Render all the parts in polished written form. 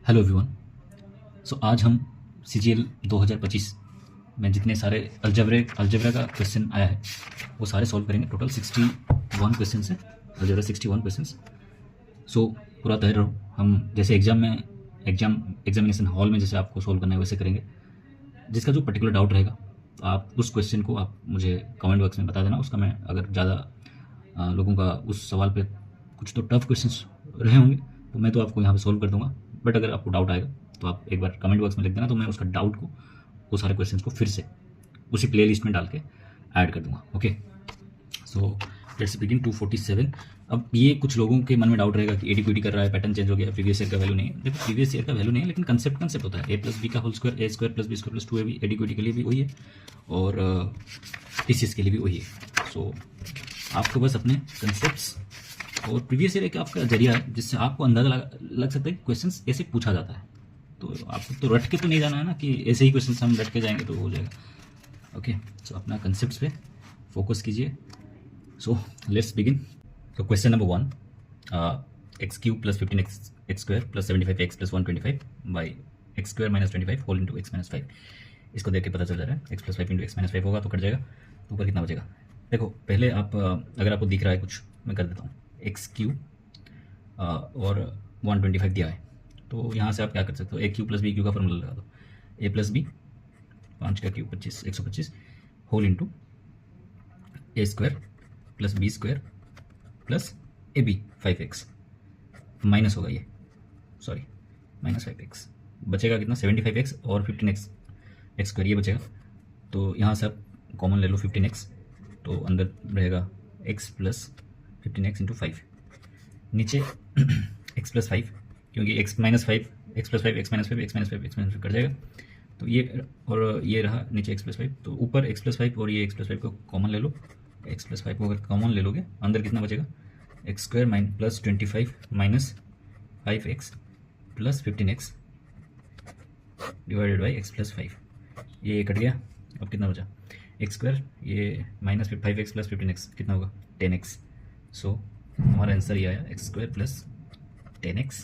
Hello everyone. सो आज हम CGL 2025 में जितने सारे अलजेब्रा का क्वेश्चन आया है वो सारे सॉल्व करेंगे। टोटल 61 क्वेश्चन है, अलजेब्रा 61 क्वेश्चन। सो पूरा तैयार रहो। हम जैसे एग्जामिनेशन हॉल में जैसे आपको सॉल्व करना है वैसे करेंगे। जिसका जो पर्टिकुलर डाउट रहेगा तो आप उस क्वेश्चन को आप मुझे कमेंट बॉक्स में बता देना। उसका मैं अगर ज़्यादा लोगों का उस सवाल पे कुछ तो टफ क्वेश्चंस रहे होंगे तो मैं तो आपको यहाँ पे सॉल्व कर दूंगा। बट अगर आपको डाउट आएगा तो आप एक बार कमेंट बॉक्स में लिख देना, तो मैं उसका डाउट को वो सारे क्वेश्चंस को फिर से उसी प्ले लिस्ट में डाल के ऐड कर दूंगा। Okay, so let's begin 247। अब ये कुछ लोगों के मन में डाउट रहेगा कि एडी कर रहा है, पैटर्न चेंज हो गया, प्रीवियस ईयर का वैल्यू नहीं है। देखो प्रीवियस ईयर का वैल्यू नहीं है, लेकिन कंसेप्ट होता है। a+b का whole square, a square plus b square plus 2ab एडी के लिए भी वही है और TCS के लिए भी वही है। सो आपको बस अपने कंसेप्ट्स और प्रीवियस ईयर एक आपका जरिया है जिससे आपको अंदाजा लग सकता है कि क्वेश्चंस ऐसे पूछा जाता है। तो आपको तो रट के तो नहीं जाना है ना कि ऐसे ही क्वेश्चंस हम रट के जाएंगे तो हो जाएगा। ओके, सो अपना कंसेप्ट्स पे फोकस कीजिए। So let's begin. तो question number 1, x³ plus 15x square plus 75x plus 125 by x square minus 25 whole into x minus 5। इसको देख के पता चल जा रहा है x plus 5 into x minus 5 होगा तो कट जाएगा, तो ऊपर कितना बचेगा। देखो पहले आप अगर आपको दिख रहा है कुछ, मैं कर देता हूँ। x³ और 125 दिया है, तो यहाँ से आप क्या कर सकते हो, a³ प्लस b³ का फॉर्मूला लगा दो। a प्लस बी 5 का cube 25 125 whole into a square plus b square plus ab 5x minus होगा ये, सॉरी माइनस 5x बचेगा कितना 75x और 15x x स्क्वायर ये बचेगा। तो यहाँ से आप कॉमन ले लो 15x, तो अंदर रहेगा x प्लस 15x इंटू 5, नीचे x प्लस 5 क्योंकि x minus 5 x plus 5 x minus 5 x minus 5 x minus 5 cut जाएगा। तो ये और ये रहा नीचे x प्लस 5, तो ऊपर x प्लस 5 और ये x प्लस 5 को कॉमन ले लो। x प्लस 5 को अगर कॉमन ले लोगे अंदर कितना बचेगा, x square plus 25 minus 5x plus 15x divided by x plus 5। ये कट गया, अब कितना बचा x स्क्वायर, ये माइनस 5x प्लस 15x कितना होगा 10x। सो हमारा आंसर ये आया x square plus 10x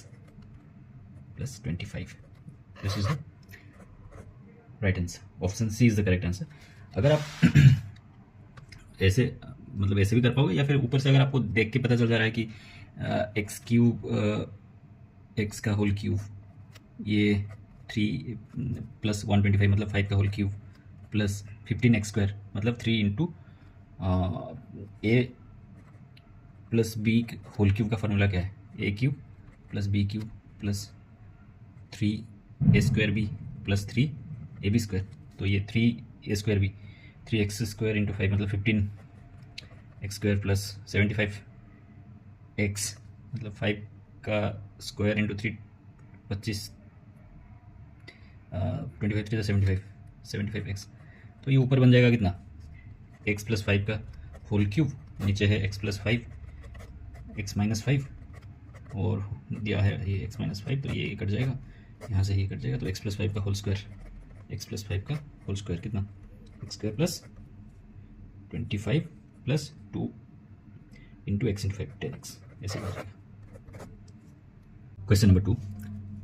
plus 25। This is the right answer. Option C is the correct answer. अगर आप ऐसे मतलब ऐसे भी कर पाओगे, या फिर ऊपर से अगर आपको देख के पता चल जा रहा है कि x³ x का होल क्यूब, ये 3 प्लस 125 मतलब 5 का whole cube plus 15x square मतलब 3 into a plus B whole cube का फार्मूला क्या है, a³ plus b³ plus 3a square b plus 3ab square. तो ये 3a square b 3x square into 5 मतलब 15x स्क्वायर प्लस 75x मतलब 5 का square into 3 25 25 3 75x। तो ये ऊपर बन जाएगा कितना x प्लस 5 का होल क्यूब, नीचे है x प्लस 5 x माइनस 5 और दिया है ये x माइनस 5, तो ये कट जाएगा, यहाँ से ये कट जाएगा। तो x प्लस 5 का होल स्क्वायर, x प्लस 5 का होल स्क्वायर कितना x square plus 25 plus 2 into x into 5 10x ऐसे हो जाएगा। Question number 2,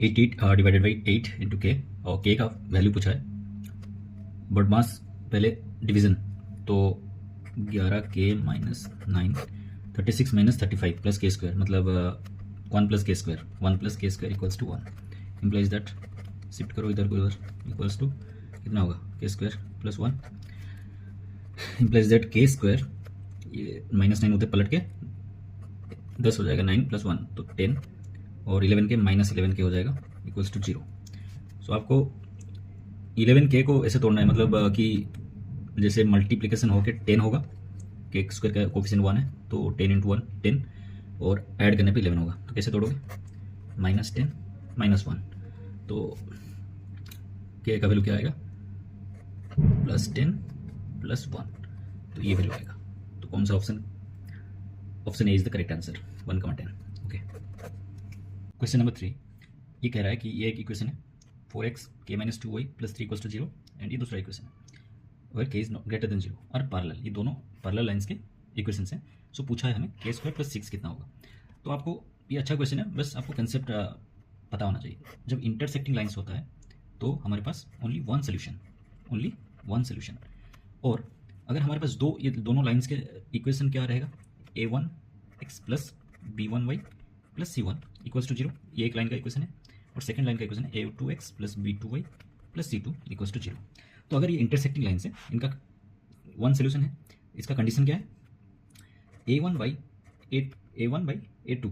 88 divided by 8 into k, और k का वैल्यू पूछा है बट मास पहले डिवीजन, तो 11k minus 9 36 minus 35 plus k square मतलब 1 plus k square 1 plus k square equals to 1 implies that, shift करो इधर को इधर, इक्वल्स टू कितना होगा k square plus 1 implies that k square, ये माइनस 9 होते पलट के 10 हो जाएगा, 9 प्लस 1 तो 10 और 11k माइनस 11k हो जाएगा इक्वल्स टू 0। सो आपको 11k को ऐसे तोड़ना है, मतलब कि जैसे मल्टीप्लिकेशन होके 10 होगा, k स्क्वायर का कोफिशिएंट 1 है तो 10 इंटू 1 10 और ऐड करने पे 11 होगा। तो कैसे तोड़ोगे, माइनस 10 माइनस 1, तो k का वैल्यू क्या आएगा प्लस 10 प्लस 1, तो ये वैल्यू आएगा। तो कौन सा option, option A is the correct answer 1,10। Okay, question number 3, ये कह रहा है कि ये एक इक्वेशन है 4x k minus 2y plus 3 equals to 0, and ये दूसरा इक्वेशन है where k is greater than 0 और पैरेलल, ये दोनों पैरेलल लाइंस के इक्वेशंस हैं। सो पूछा है हमें k स्क्वायर प्लस 6 कितना होगा। तो आपको ये अच्छा क्वेश्चन है, बस आपको कंसेप्ट पता होना चाहिए। जब इंटरसेक्टिंग लाइन्स होता है तो हमारे पास ओनली वन सोल्यूशन। और अगर हमारे पास ये दोनों लाइन्स के इक्वेशन क्या रहेगा, a1x plus b1y plus c1 equals to 0, ये एक लाइन का इक्वेशन है। और सेकंड लाइन का इक्वेशन है a2x plus b2y plus c2 equals to 0। तो अगर ये इंटरसेक्टिंग लाइन्स है, इनका वन सोल्यूशन है। इसका कंडीशन क्या है, a1 by a2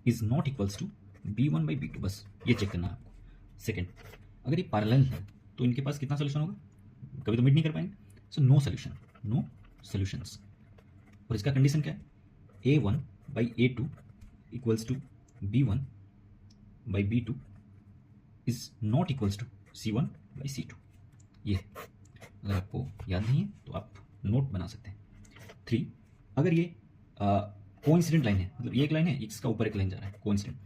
is not equals to b1 by b2, बस ये चेक करना है आपको। सेकंड, अगर ये पैरेलल है तो इनके पास कितना सोल्यूशन होगा, कभी तो मीट नहीं कर पाएंगे, सो नो सॉल्यूशंस। और इसका कंडीशन क्या है, a1 by a2 equals to b1 by b2 is not equals to c1 by c2। ये अगर आपको याद नहीं है तो आप नोट बना सकते हैं। 3, अगर ये कोइंसिडेंट लाइन है, मतलब ये एक लाइन है, इसका ऊपर एक लाइन जा रहा है, कोइंसिडेंट,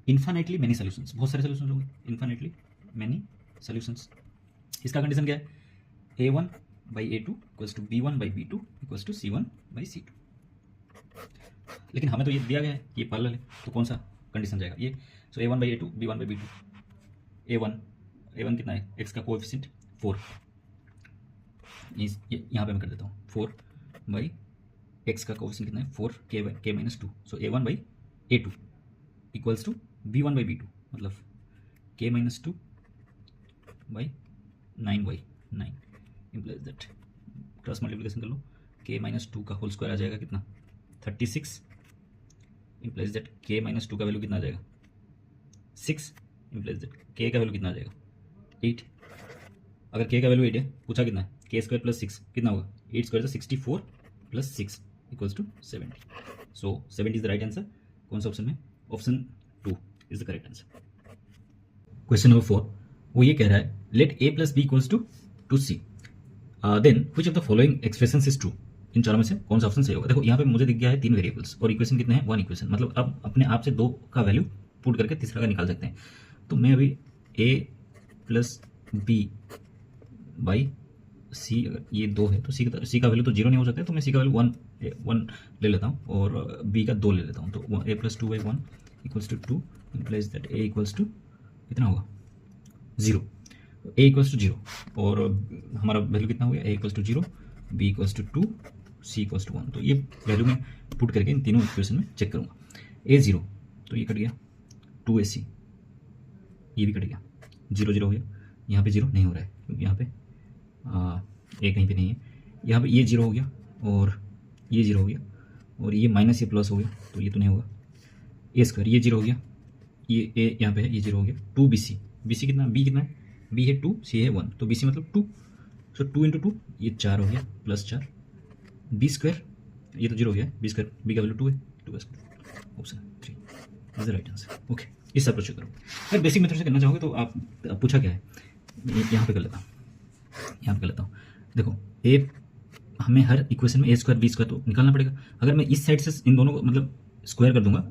इन्फाइनाइटली मेनी सॉल्यूशंस, बहुत सारे सॉल्यूशंस होंगे, इन्फाइनाइटली मेनी सॉल्यूशंस। इसका कंडीशन क्या है, a1 by a2 equals to b1 by b2 equals to c1 by c2। लेकिन हमें तो ये दिया गया है, ये पैरेलल है, तो कौन सा कंडीशन जाएगा ये, सो a1 by a2 b1 by b2, a1 कितना है, x का कोएफिशिएंट 4, यहाँ पे मैं कर देता हूँ 4 बाई x का कोएफिशिएंट कितना है 4 k minus 2, so a1 by a2 equals to b1 by b2, मतलब k minus 2 by 9 implies that, cross multiplication कर लो, k माइनस 2 का होल स्क्वायर आ जाएगा कितना 36, इम्प्लाइज दैट k माइनस 2 का वैल्यू कितना आ जाएगा 6, इम्प्लाइज दैट k का वैल्यू कितना आ जाएगा 8। अगर k का वैल्यू 8 है, पूछा कितना है, k स्क्वायर प्लस 6 कितना होगा, 8 स्क्वायर तो 64 plus 6 equals to 70, so 70 is the right answer. कौन सा ऑप्शन में, option 2 is the correct answer. Question number 4, वो ये कह रहा है let a plus B equals to c, then which of the following expression is true, इन चारों में से कौन सा ऑप्शन सही होगा। देखो यहाँ पे मुझे दिख गया है 3 वेरिएबल्स और इक्वेशन कितने हैं, 1 इक्वेशन, मतलब अब अपने आप से 2 का वैल्यू पुट करके तीसरा का निकाल सकते हैं। तो मैं अभी a प्लस बी बाई सी, अगर ये 2 है तो सी का वैल्यू तो 0 नहीं हो सकता है, तो मैं सी का वैल्यू 1 ले लेता हूँ और बी का 2 ले लेता हूँ, तो a plus 2 by 1 equals to 2 implies that a equals to कितना होगा 0, a इक्वल्स टू 0 और हमारा वैल्यू कितना हो गया, a equals to 0, b equals to 2, c equals to 1। तो ये वैल्यू मैं पुट करके इन तीनों इक्वेशन में चेक करूँगा। a 0 तो ये कट गया, 2ac ये भी कट गया, 0 0 हो गया, यहाँ पे 0 नहीं हो रहा है क्योंकि यहाँ पे a कहीं पे नहीं है, यहाँ पे ये 0 हो गया और ये 0 हो गया और ये माइनस ये प्लस हो गया, तो ये तो नहीं होगा, a स्क्वायर ये 0 हो गया, ये a यहाँ पे है, ये 0 हो गया, 2bc, bc कितना, b कितना है, b है 2, c है 1, तो bc मतलब 2, सो 2 इंटू 2 ये 4 हो गया प्लस 4, b स्क्वायर ये तो 0 हो गया, b स्क्वायर, b का वैल्यू 2 है, 2 का square, option 3 is the right answer. Okay, इस अप्रोच से करो। अगर बेसिक मेथड से करना चाहोगे तो आप पूछा क्या है, यहाँ पे कर लेता हूँ, देखो a, हमें हर इक्वेशन में a स्क्वायर b स्क्वायर तो निकालना पड़ेगा। अगर मैं इस साइड से इन दोनों को मतलब स्क्वायर कर दूंगा,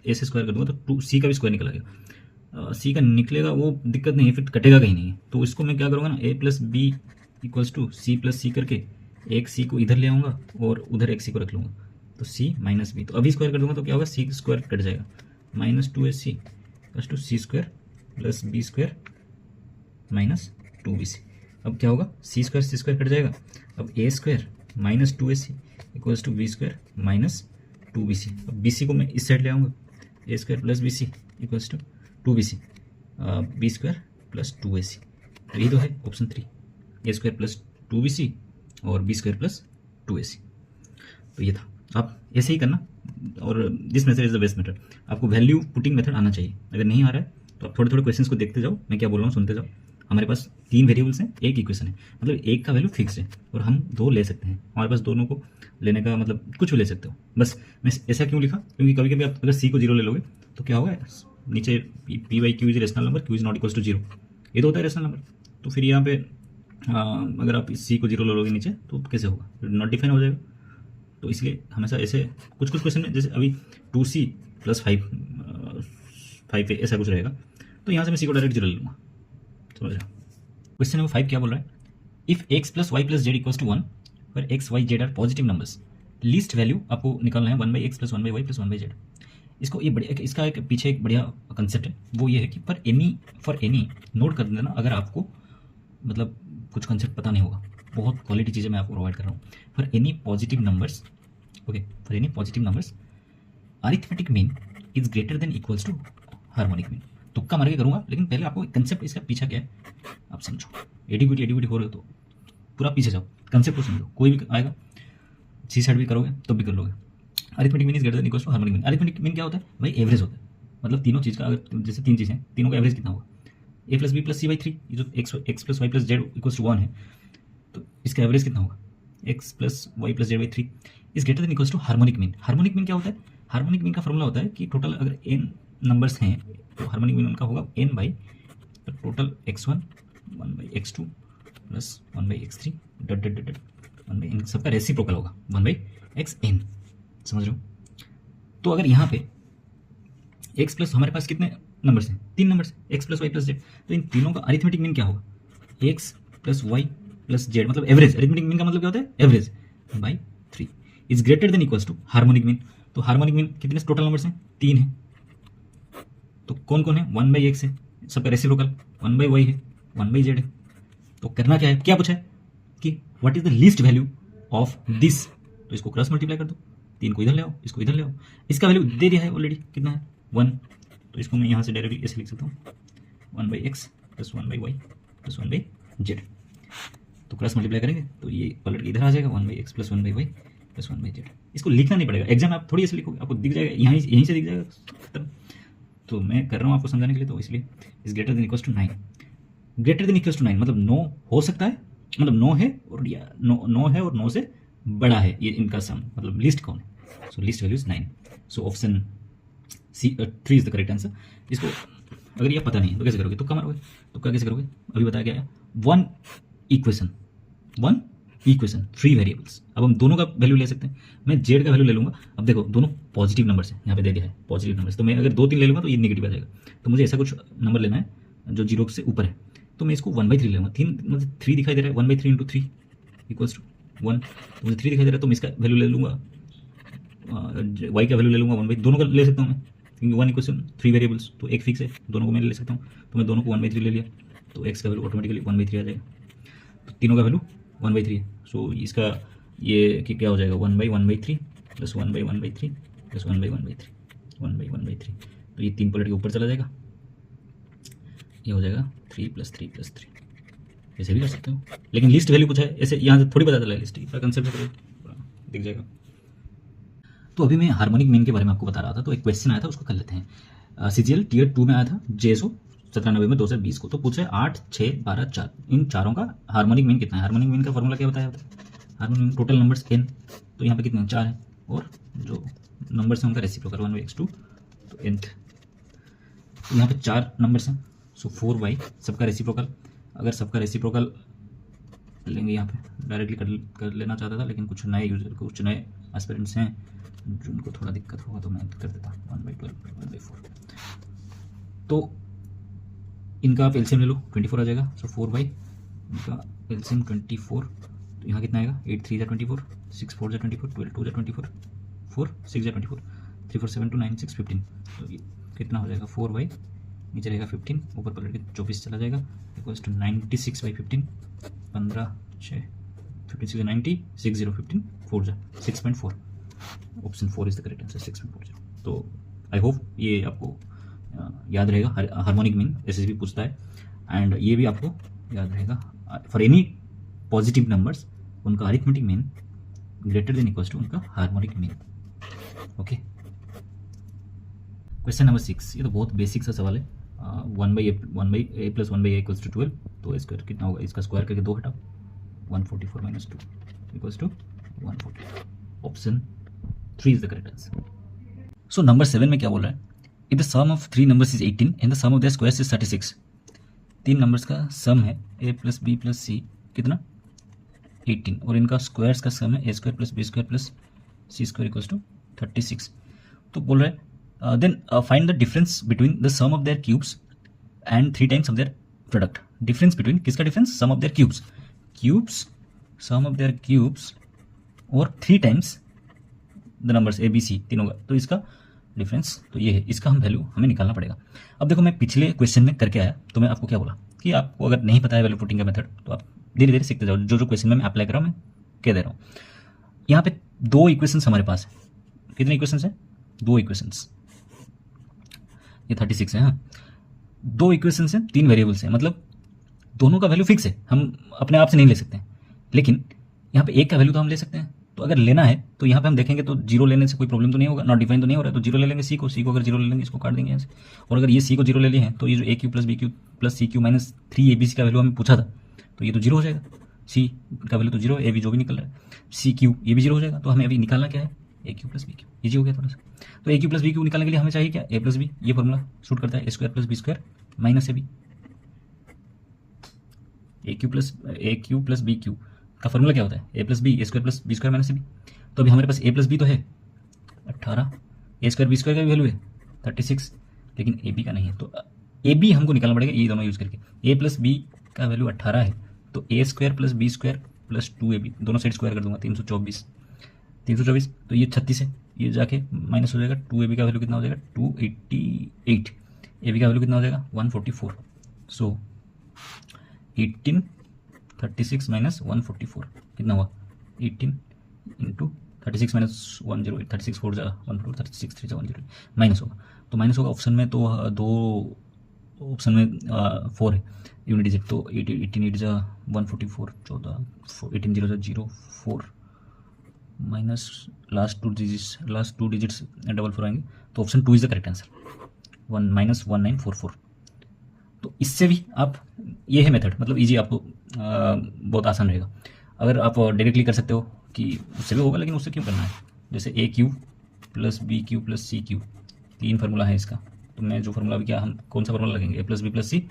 a से स्क्वायर कर दूंगा तो 2c का भी स्क्वायर निकल आएगा, c का निकलेगा वो दिक्कत नहीं है, फिर कटेगा कहीं नहीं है, तो इसको मैं क्या करूँगा ना, a plus B equals to c plus C करके एक c को इधर ले आऊँगा और उधर एक c को रख लूँगा, तो c माइनस बी, तो अभी स्क्वायर कर दूंगा तो क्या होगा, c स्क्वायर कट जाएगा, minus 2ac plus two C square plus B square minus 2bc। अब क्या होगा, c स्क्वायर कट जाएगा, अब a square minus 2ac equals to B square minus 2bc। अब bc को मैं इस साइड ले आऊँगा, a square plus bc equals to 2bc, B square plus 2ac, तो ये तो है option 3, a square plus 2bc और बी स्क्वायर प्लस 2ac। तो ये था, आप ऐसे ही करना, और this method is the best method. आपको वैल्यू पुटिंग मेथड आना चाहिए, अगर नहीं आ रहा है तो आप थोड़े थोड़े क्वेश्चंस को देखते जाओ, मैं क्या बोल रहा हूँ सुनते जाओ। हमारे पास 3 वेरिएबल्स हैं, एक इक्वेशन है, मतलब एक का वैल्यू फिक्स है और हम 2 ले सकते हैं, हमारे पास दोनों को लेने का मतलब कुछ भी ले सकते हो। बस मैं ऐसा क्यों लिखा, क्योंकि कभी कभी आप अगर c को 0 ले लोगे तो क्या होगा, नीचे p by Q is rational number, Q is not equals to 0, ये तो होता है रेशनल नंबर, तो फिर यहाँ पे अगर आप c को 0 ले लोगे नीचे तो कैसे होगा, नॉट डिफाइन हो जाएगा। तो इसलिए हमेशा ऐसे कुछ क्वेश्चन में, जैसे अभी 2c प्लस 5 ऐसा कुछ रहेगा, तो यहाँ से मैं c को डायरेक्ट 0 ले लूँगा, समझ रहे हो। क्वेश्चन नंबर 5 क्या बोल रहा है, if x plus Y plus Z equals to 1 for x y z are positive numbers, least value आपको निकालना है 1 by X plus 1 by Y plus 1 by Z. इसको ये बढ़िया, इसका एक पीछे एक बढ़िया कंसेप्ट है, वो ये है कि फॉर एनी नोट कर देना अगर आपको मतलब कुछ कंसेप्ट पता नहीं होगा, बहुत क्वालिटी चीज़ें मैं आपको प्रोवाइड कर रहा हूँ। For any positive numbers, okay, for any positive numbers arithmetic mean is greater than equals to harmonic mean. तुक्का मार के करूँगा, लेकिन पहले आपको कंसेप्ट इसका पीछा क्या है आप समझो। एडीबिटी हो रहे हो तो पूरा पीछे जाओ, कंसेप्ट को समझो। कोई भी आएगा सी साइड भी करोगे तो भी कर लोगे। Arithmetic mean is greater than equals to harmonic mean. Arithmetic mean क्या होता है भाई? एवरेज होता है, मतलब तीनों चीज़ का, अगर जैसे तीन चीज़ें हैं, तीनों का एवरेज कितना होगा? A plus B plus C by 3, ये जो X plus Y plus Z equals to 1 है, तो इसका एवरेज कितना होगा? X plus Y plus Z by 3 is greater than equals to harmonic mean. Harmonic mean क्या होता है? हार्मोनिक मीन का फॉर्मूला होता है कि टोटल अगर एन नंबर्स हैं तो हार्मोनिक मीन उनका होगा N by total x1 1 by x2 plus 1 by x3 dot dot dot 1 by, इन सबका रेसिप्रोकल होगा 1 बाई xn। समझ रहे हो? तो अगर यहाँ पे x प्लस हमारे पास कितने नंबर्स हैं? 3 numbers, x plus Y plus Z, तो इन तीनों का अरिथमेटिक मीन क्या होगा? x plus Y plus Z, मतलब एवरेज। अरिथमेटिक मीन का मतलब क्या होता है? Average by 3 is greater than equals to harmonic mean. तो हार्मोनिक मीन कितने टोटल नंबर्स हैं? 3 हैं। तो कौन कौन है? 1 बाई x है, सबका रेसिप्रोकल, 1 बाई वाई है, 1 बाई जेड है। तो करना क्या है? क्या पूछा है कि what is the least value of this, तो इसको क्रॉस मल्टीप्लाई कर दो, 3 को इधर ले आओ, इसको इधर ले आओ। इसका वैल्यू दे दिया है ऑलरेडी, कितना है? 1। तो इसको मैं यहाँ से डायरेक्टली ऐसे लिख सकता हूँ 1 by X plus 1 by Y plus 1 by Z. तो क्रॉस मल्टीप्लाई करेंगे तो ये पलट के इधर आ जाएगा 1 by X plus 1 by Y plus 1 by Z. इसको लिखना नहीं पड़ेगा, एग्जाम आप थोड़ी ऐसे लिखोगे, आपको दिख जाएगा, यहीं से दिख जाएगा खत्म। तो मैं कर रहा हूँ आपको समझाने के लिए, तो इसलिए is greater than equals to 9। Greater than equals to 9 मतलब 9 हो सकता है, मतलब 9 है और या 9 है और 9 से बड़ा है, ये इनका सम, मतलब लिस्ट कौन है? So least value is 9। So option C 3 is the correct answer. इसको अगर ये पता नहीं है तो कैसे करोगे? तुक्का मारोगे। तुक्का कैसे करोगे? अभी बताया गया है, वन इक्वेशन 3 वेरिएबल्स। अब हम दोनों का वैल्यू ले सकते हैं। मैं जेड का वैल्यू ले लूंगा। अब देखो दोनों पॉजिटिव नंबर्स हैं, यहाँ पे दे दिया है पॉजिटिव नंबर्स, तो मैं अगर 2 3 ले लूंगा तो ये नेगेटिव आ जाएगा। तो मुझे ऐसा कुछ नंबर लेना है जो 0 से ऊपर है, तो मैं इसको 1/3 ले लूँगा। 3 मतलब 3 दिखाई दे रहा है, 1/3 इंटू 3 इक्वल्स टू 1। तो मुझे 3 दिखाई दे रहा है, तो मैं इसका वैल्यू ले लूँगा, वाई का वैल्यू ले लूँगा 1/3। दोनों का ले सकता हूँ मैं, क्योंकि 1 इक्वेशन 3 वेरिएबल्स, तो एक फिक्स है, दोनों को मैं ले सकता हूँ। तो मैं दोनों को 1/3 ले लिया, तो एक्स का वैल्यू ऑटोमेटिकली 1/3 आ जाएगा। तो तीनों का वैल्यू 1/3 है। सो इसका ये कि क्या हो जाएगा? 1/1/3 प्लस 1/1/3 प्लस 1/1/3 1/1/3। तो ये 3 पलट के ऊपर चला जाएगा, ये हो जाएगा 3 + 3 + 3। ऐसे भी कर सकते हो, लेकिन लिस्ट वैल्यू पूछा है, ऐसे यहाँ से थोड़ी पता चला है, लिस्ट का कंसेप्ट दिख जाएगा। तो अभी मैं हार्मोनिक मीन के बारे में आपको बता रहा था, तो एक क्वेश्चन आया था, उसको कर लेते हैं। सीजीएल टियर 2 में आया था, JSO 1790 में 2020 को। तो पूछा है 8 6 12 4, इन चारों का हार्मोनिक मीन कितना है? हार्मोनिक मीन का फॉर्मूला क्या बताया होता है? Harmonic mean total numbers n, तो यहाँ पे कितने हैं? 4 हैं, और जो नंबर्स हैं उनका रेसिप्रोकल 1/x2, तो nth। तो यहाँ पे 4 नंबर्स हैं, सो 4/, सबका रेसिप्रोकल। अगर सबका रेसिप्रोकल लेंगे, यहाँ पे डायरेक्टली कर लेना चाहता था, लेकिन कुछ नए यूजर, कुछ नए एस्पिरेंट्स हैं जिनको थोड़ा दिक्कत होगा, तो मैं कर देता 1/12 1/4। तो इनका आप एलसीएम ले लो, 24 आ जाएगा। सो 4/, इनका एलसीएम 24, तो यहाँ कितना आएगा? 8 3 = 24, 6 4 = 24, 12 2 = 24, 4 6 = 24, 3 4 7 2 9 6 15। तो ये कितना हो जाएगा? 4/, नीचे रहेगा 15, ऊपर पलट के 24 चला जाएगा, इक्वल्स टू 96/15, 15 6 15 6 90, 6 0 15 4 जा 6.4। Option 4 is the correct answer, 6.40। तो आई होप ये आपको याद रहेगा। हार्मोनिक मीन ऐसे भी पूछता है, एंड ये भी आपको याद रहेगा। फॉर एनी पॉजिटिव नंबर्स उनका arithmetic mean greater than equals to उनका harmonic mean. Okay, question number 6, ये तो बहुत बेसिक सा सवाल है। 1/a plus 1/a equals to 12, तो स्क्वायर कितना होगा? इसका स्क्वायर करके 2 हटाओ, 144 - 2 equals to 144। Option 3 is the correct answer. So number 7 में क्या बोल रहा है? If the sum of 3 numbers is 18 and the sum of their squares is 36। 3 numbers का सम है a + b + c कितना? 18, और इनका स्क्वायर्स का सम है a² + b² + c² equals to 36। तो बोल रहा है then find the difference between the sum of their cubes and 3 times of their product. Difference between किसका difference? Sum of their cubes, sum of their cubes और 3 times the numbers a b c तीनों का। तो इसका difference तो ये है, इसका हम वैल्यू हमें निकालना पड़ेगा। अब देखो मैं पिछले क्वेश्चन में करके आया तो मैं आपको क्या बोला कि आपको अगर नहीं पता है वैल्यू पुटिंग का मेथड तो आप धीरे धीरे सीखते जाओ, जो जो क्वेश्चन में मैं अप्लाई कर रहा हूँ मैं कह दे रहा हूँ। यहाँ पे 2 इक्वेशंस हमारे पास है, कितने इक्वेशंस है? 2 इक्वेशंस, ये 36 है। हाँ, 2 इक्वेशंस हैं, 3 वेरिएबल्स हैं, मतलब दोनों का वैल्यू फिक्स है, हम अपने आप से नहीं ले सकते हैं, लेकिन यहाँ पे एक का वैल्यू तो हम ले सकते हैं। तो अगर लेना है तो यहाँ पे हम देखेंगे तो जीरो लेने से कोई प्रॉब्लम तो नहीं होगा, नॉट डिफाइन तो नहीं हो रहा है, तो जीरो ले लेंगे सी को अगर जीरो ले लेंगे इसको काट देंगे यहाँ से। और अगर ये सी को जीरो ले लिए हैं तो ये जो A cube plus B cube plus C cube minus 3 ABC का वैल्यू हमें पूछा था, तो ये तो जीरो हो जाएगा, सी का वैल्यू तो जीरो, ए बी जो भी निकल रहा है, सी क्यू ये भी जीरो हो जाएगा। तो हमें अभी निकालना क्या है? A cube plus B cube, easy हो गया थोड़ा सा। तो A cube plus B cube निकालने के लिए हमें चाहिए क्या? ए प्लस बी, ये फॉर्मूला सूट करता है, A square plus B square minus A B. A cube plus B cube का फॉर्मूला क्या होता है? A plus B, A square plus B square minus A B. तो अभी हमारे पास ए प्लस बी तो है 18, ए स्क्वायर बी स्क्वायर का भी वैल्यू है 36, लेकिन ए बी का नहीं है, तो ए बी हमको निकालना पड़ेगा ये दोनों यूज करके। ए प्लस बी का वैल्यू 18 है, तो A square plus B square plus 2ab, दोनों साइड स्क्वायर कर दूंगा, 324, तो ये 36 है, ये जाके माइनस हो जाएगा, 2ab का वैल्यू कितना हो जाएगा? 288, ए बी का वैल्यू कितना हो जाएगा? 144। सो 18 36 माइनस 144 कितना हुआ? 18 इंटू 36 माइनस 108, 36 4 जा 144, 36 3 जा 108 माइनस होगा, तो माइनस होगा ऑप्शन में, तो 2 ऑप्शन में 4 है यूनिट डिजिट, तो 18 8 जा 144, 14 18 0 जा 0 4 minus last two digits double 4 आएंगे, तो option 2 is the correct answer, 1 minus 1944। तो इससे भी आप, ये है मेथड, मतलब इजी, आपको बहुत आसान रहेगा। अगर आप डायरेक्टली कर सकते हो कि उससे भी होगा, लेकिन उससे क्यों करना है? जैसे A cube plus B cube plus C cube, 3 formula है इसका, तो मैं जो फार्मूला भी क्या, हम कौन सा फार्मूला लगेंगे? A plus B plus C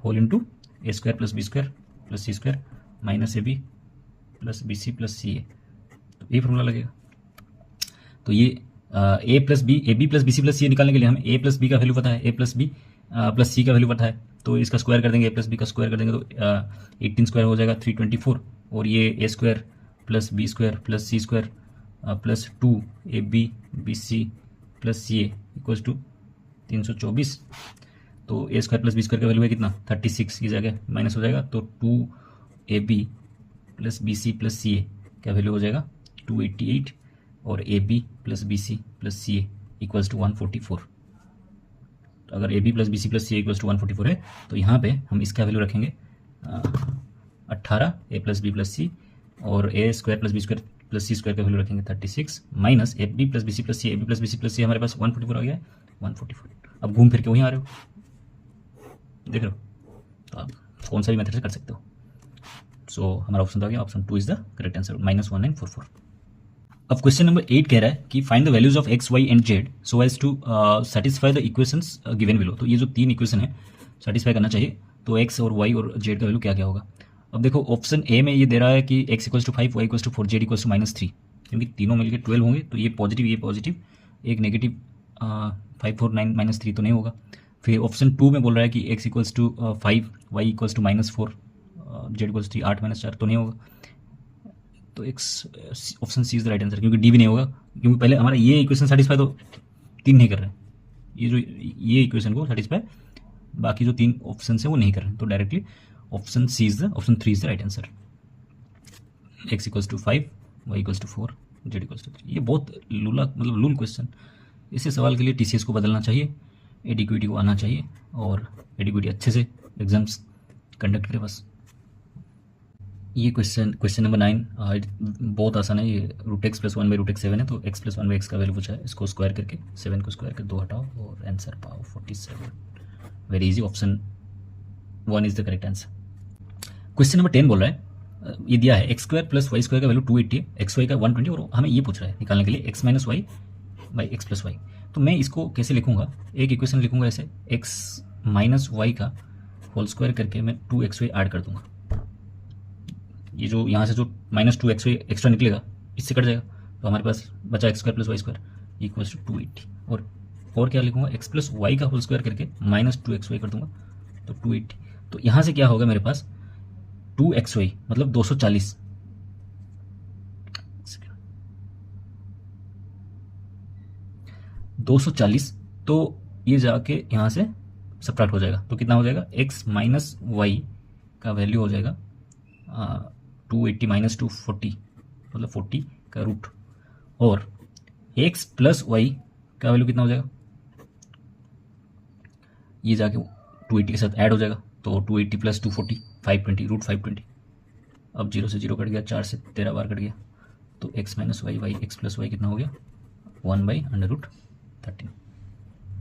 whole into A square plus B square plus C square minus A B plus B C plus C A, तो ये फार्मूला लगेगा। तो ये A plus B, A B plus B C plus C निकालने के लिए हमें A plus B का वैल्यू पता है, A plus B plus C का वैल्यू पता है, तो इसका स्क्वायर कर देंगे, ए प्लस बी का स्क्वायर कर देंगे, तो 18 स्क्वायर हो जाएगा 324, और ये A square plus B square plus C square plus 2 A B B C plus C A equals to 324। तो A square plus B square का वैल्यू है कितना? 36, ये जगह माइनस हो जाएगा, तो 2 A B plus B C plus C A का वैल्यू हो जाएगा 288, और A B plus B C plus C A equals to 144। तो अगर A B plus B C plus C equals to 144 है, तो यहाँ पे हम इसका वैल्यू रखेंगे 18 A plus B plus C, और A square plus B square plus C square का वैल्यू रखेंगे 36 minus A B plus B C plus C, A B plus B C plus C हमारे पास 144 आ गया है, 144। अब घूम फिर के वहीं आ रहे हो, देख रहे हो, तो आप कौन सा भी मेथड से कर सकते हो। सो हमारा ऑप्शन तो आ गया, option 2 is the correct answer, -1944। अब क्वेश्चन नंबर 8 कह रहा है कि find the values of X Y and Z so as to satisfy the equations given below. तो ये जो 3 इक्वेशन है सेटिस्फाई करना चाहिए, तो एक्स और वाई और जेड का वैल्यू क्या क्या होगा। अब देखो ऑप्शन ए में ये दे रहा है कि x equals to 5, Y equals to 4, Z equals to -3, क्योंकि तीनों मिलकर 12 होंगे, तो ये पॉजिटिव, एक नेगेटिव 5 4 9 -3 तो नहीं होगा। फिर ऑप्शन 2 में बोल रहा है कि x equals to 5, Y equals to -4, Z equals to 8 -4 तो नहीं होगा। तो x, option C is the right answer, क्योंकि डी भी नहीं होगा, क्योंकि पहले हमारा ये इक्वेशन सेटिस्फाई तो 3 नहीं कर रहे हैं, ये इक्वेशन को सेटिस्फाई बाकी जो 3 ऑप्शन है वो नहीं कर रहे हैं, तो directly option 3 is the right answer. X equals to 5, Y equals to 4, Z equals to 3। ये बहुत लूल क्वेश्चन, इसी सवाल के लिए टीसीएस को बदलना चाहिए, एडिक्विटी को आना चाहिए, और एडिक्विटी अच्छे से एग्जाम्स कंडक्ट करे बस। ये क्वेश्चन नंबर 9 बहुत आसान है, ये √x + 1/√x7 है, तो x + 1/x का वैल्यू पूछा है, इसको स्क्वायर करके 7 को स्क्वायर करके 2 हटाओ और आंसर पाओ 47। Very easy, option 1 is the correct answer. Question number 10 बोल रहा है, ये दिया है x² + y² का वैल्यू 280 है, xy का 120, और हमें ये पूछ रहा है निकालने के लिए x - y by x + y। तो मैं इसको कैसे लिखूंगा, एक इक्वेशन लिखूंगा ऐसे, x - y का होल स्क्वायर करके मैं 2xy ऐड कर दूंगा, ये जो यहाँ से जो -2xy एक्स्ट्रा निकलेगा इससे कट जाएगा, तो हमारे पास बचा x² + y² इक्वल्स टू 280, और क्या लिखूंगा, x + y का होल स्क्वायर करके -2xy कर दूंगा, तो 280। तो यहाँ से क्या होगा मेरे पास 2xy मतलब 240, 240, तो ये जाके यहाँ से सब्ट्रैक्ट हो जाएगा, तो कितना हो जाएगा, x माइनस वाई का वैल्यू हो जाएगा 280 माइनस 240, मतलब 40 का रूट, और x प्लस वाई का वैल्यू कितना हो जाएगा, ये जाके 280 के साथ ऐड हो जाएगा, तो 280 प्लस 240 520 रूट 520। अब 0 से 0 कट गया, 4 से 13 बार कट गया, तो x minus y y x plus y कितना हो गया 1/√13।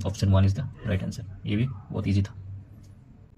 Option 1 is the right answer. ये भी बहुत ईजी था।